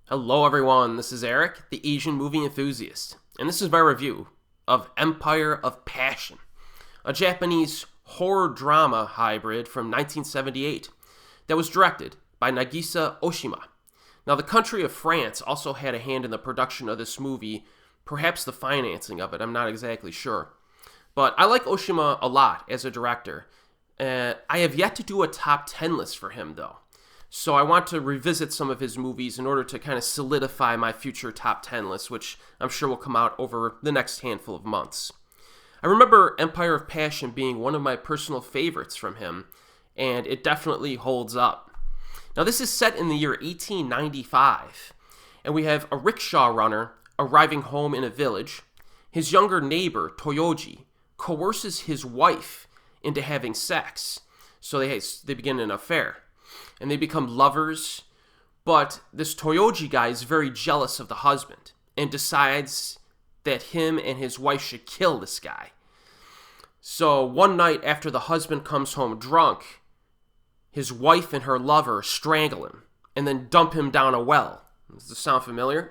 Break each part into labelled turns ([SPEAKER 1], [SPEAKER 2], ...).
[SPEAKER 1] Hello everyone, this is Erik, the Asian movie enthusiast, and this is my review of Empire of Passion, a Japanese horror drama hybrid from 1978 that was directed by Nagisa Oshima. Now, the country of France also had a hand in the production of this movie, perhaps the financing of it, I'm not exactly sure. But I like Oshima a lot as a director. I have yet to do a top 10 list for him, though. So I want to revisit some of his movies in order to kind of solidify my future top 10 list, which I'm sure will come out over the next handful of months. I remember Empire of Passion being one of my personal favorites from him, and it definitely holds up. Now, this is set in the year 1895, and we have a rickshaw runner arriving home in a village. His younger neighbor, Toyoji, coerces his wife into having sex, so they begin an affair. And they become lovers, but this Toyoji guy is very jealous of the husband and decides that him and his wife should kill this guy. So one night after the husband comes home drunk, his wife and her lover strangle him and then dump him down a well. Does this sound familiar?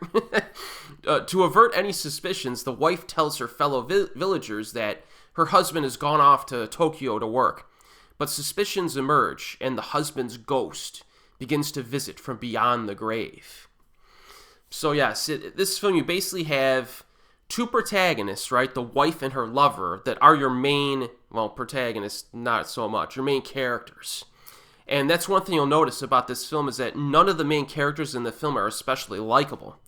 [SPEAKER 1] To avert any suspicions, the wife tells her fellow villagers that her husband has gone off to Tokyo to work. But suspicions emerge, and the husband's ghost begins to visit from beyond the grave. So yes, this film, you basically have two protagonists, right? The wife and her lover that are your main, protagonists, not so much, your main characters. And that's one thing you'll notice about this film is that none of the main characters in the film are especially likable.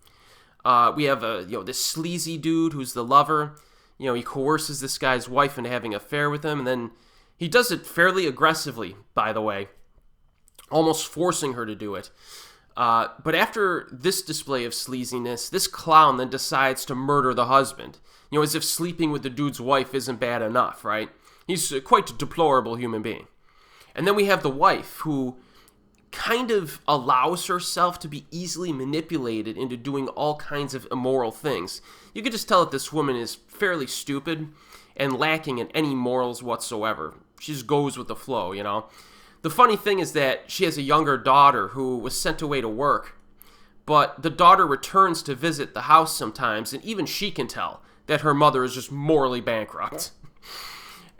[SPEAKER 1] We have this sleazy dude who's the lover. He coerces this guy's wife into having an affair with him, and then he does it fairly aggressively, by the way, almost forcing her to do it. But after this display of sleaziness, this clown then decides to murder the husband. As if sleeping with the dude's wife isn't bad enough, right? He's quite a deplorable human being. And then we have the wife, who kind of allows herself to be easily manipulated into doing all kinds of immoral things. You could just tell that this woman is fairly stupid and lacking in any morals whatsoever. She just goes with the flow, The funny thing is that she has a younger daughter who was sent away to work, but the daughter returns to visit the house sometimes, and even she can tell that her mother is just morally bankrupt.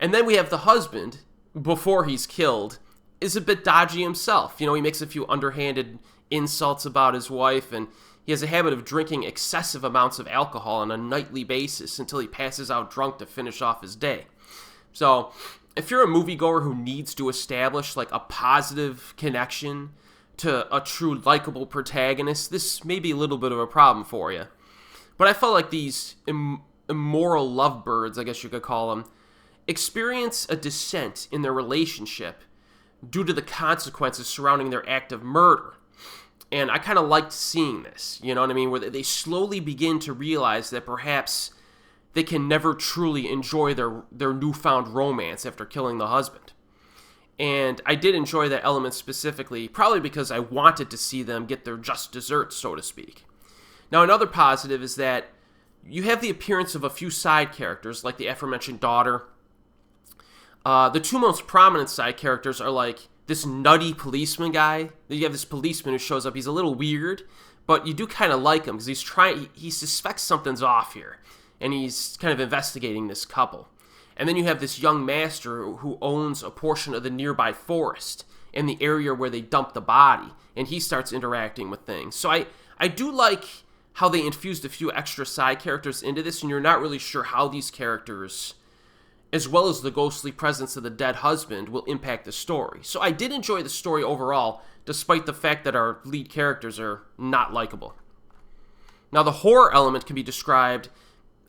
[SPEAKER 1] And then we have the husband, before he's killed, is a bit dodgy himself. He makes a few underhanded insults about his wife, and he has a habit of drinking excessive amounts of alcohol on a nightly basis until he passes out drunk to finish off his day. So, if you're a moviegoer who needs to establish like a positive connection to a true likable protagonist, this may be a little bit of a problem for you. But I felt like these immoral lovebirds, I guess you could call them, experience a descent in their relationship due to the consequences surrounding their act of murder. And I kind of liked seeing this, you know what I mean? Where they slowly begin to realize that perhaps they can never truly enjoy their newfound romance after killing the husband. And I did enjoy that element specifically, probably because I wanted to see them get their just desserts, so to speak. Now, another positive is that you have the appearance of a few side characters, like the aforementioned daughter. The two most prominent side characters are like this nutty policeman guy. You have this policeman who shows up. He's a little weird, but you do kind of like him because he suspects something's off here, and he's kind of investigating this couple. And then you have this young master who owns a portion of the nearby forest and the area where they dump the body, and he starts interacting with things. So I do like how they infused a few extra side characters into this, and you're not really sure how these characters, as well as the ghostly presence of the dead husband, will impact the story. So I did enjoy the story overall, despite the fact that our lead characters are not likable. Now, the horror element can be described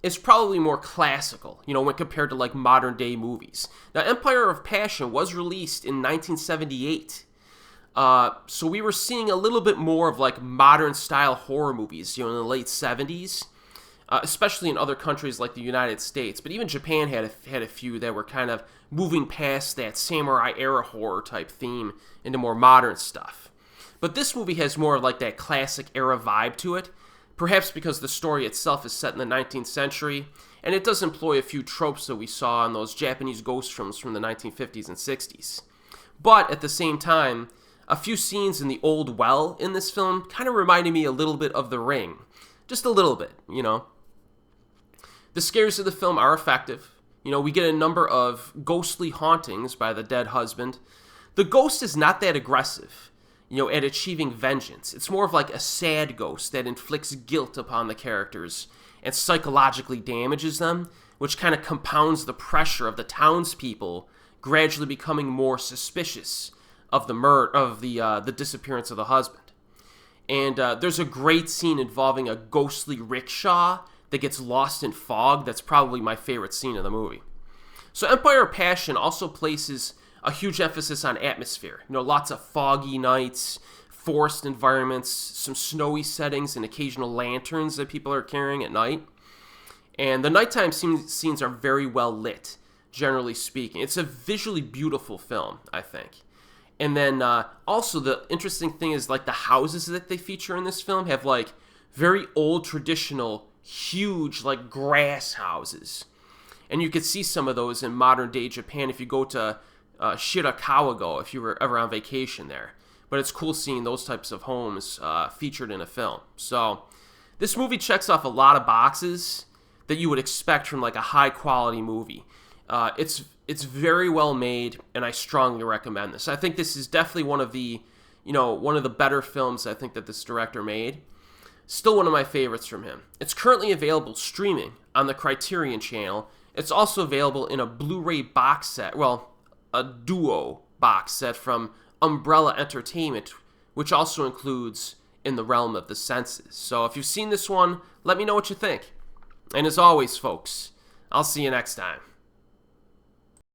[SPEAKER 1] as probably more classical, when compared to like modern day movies. Now, Empire of Passion was released in 1978. So we were seeing a little bit more of like modern style horror movies, in the late 70s. Especially in other countries like the United States. But even Japan had a few that were kind of moving past that samurai era horror type theme into more modern stuff. But this movie has more of like that classic era vibe to it, perhaps because the story itself is set in the 19th century, and it does employ a few tropes that we saw in those Japanese ghost films from the 1950s and 60s. But at the same time, A few scenes in the old well in this film kind of reminded me a little bit of The Ring. Just a little bit, you know. The scares of the film are effective. You know, we get a number of ghostly hauntings by the dead husband. The ghost is not that aggressive, you know, at achieving vengeance. It's more of like a sad ghost that inflicts guilt upon the characters and psychologically damages them, which kind of compounds the pressure of the townspeople gradually becoming more suspicious of the the disappearance of the husband. And there's a great scene involving a ghostly rickshaw that gets lost in fog. That's probably my favorite scene of the movie. So Empire of Passion also places a huge emphasis on atmosphere. You know, lots of foggy nights, forest environments, some snowy settings, and occasional lanterns that people are carrying at night. And the nighttime scenes are very well lit, generally speaking. It's a visually beautiful film, I think. And then also the interesting thing is like the houses that they feature in this film have like very old traditional huge like grass houses, and you could see some of those in modern day Japan if you go to Shirakawa-go, if you were ever on vacation there. But it's cool seeing those types of homes featured in a film. So this movie checks off a lot of boxes that you would expect from like a high quality movie. It's very well made, and I strongly recommend this. I think this is definitely one of the better films I think that this director made. Still one of my favorites from him. It's currently available streaming on the Criterion channel. It's also available in a Blu-ray box set, well, a duo box set from Umbrella Entertainment, which also includes In the Realm of the Senses. So if you've seen this one, let me know what you think. And as always, folks, I'll see you next time.